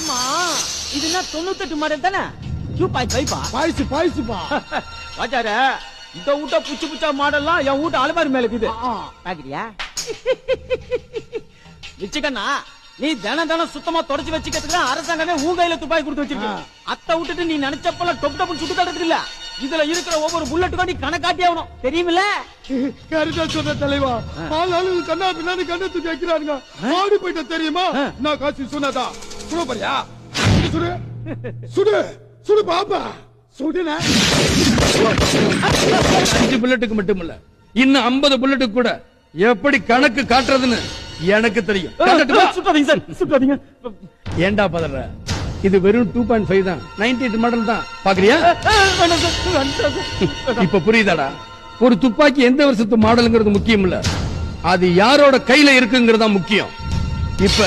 ஆமா இது என்ன 98 மாடல் தானே 2.5 பாய்ச்சுப்பா வாச்சார இந்த வீட்ட புச்சு புச்சா மாடல்லாம் என் வீட்டு அலமாரி மேல இருக்குது பாக்குறியா வச்சுக்கண்ணா நீ தினம் சுத்தமா தொடச்சு வச்சுக்கிறதுக்கு அரசாங்கமே உன் கையில துப்பாக்கி கொடுத்து வச்சிருக்கு அத்தை விட்டுட்டு நீ நினைச்சப்பெல்லாம் டொப் டொப்னு சுட்டு தடுறது இல்ல இதுல இருக்கிற ஒவ்வொரு புல்லட்டுக்கும் நீ கணக்காட்டி ஆகணும் தெரியுமில்ல கரெக்டா சொன்ன தலைவா ஆளாளு கண்ணா பின்னாடி கண்ணை தூக்கி வைக்கிறானுங்க ஓடி போயிட்ட தெரியுமா நான் காசு சொன்னதா சுட போறியா சுடு சுடு சுடு பாப்பா சுடுன 5 புல்லட்டுக்கு மட்டும் இல்ல இன்னும் 50 புல்லட்டுக்கு கூட எப்படி கணக்கு காட்டுறதுன்னு எனக்கு தெரியும். சுட்டாதீங்க சார் சுட்டாதீங்க ஏண்டா பதற இது வெறும் 2.5 தான் 98 மாடல் தான் பாக்குறியா இப்ப புரியுதாடா ஒரு துப்பாக்கி எந்த வருஷத்து மாடலுங்கிறது முக்கியம் இல்ல அது யாரோட கையில இருக்குங்கிறது தான் முக்கியம் இப்ப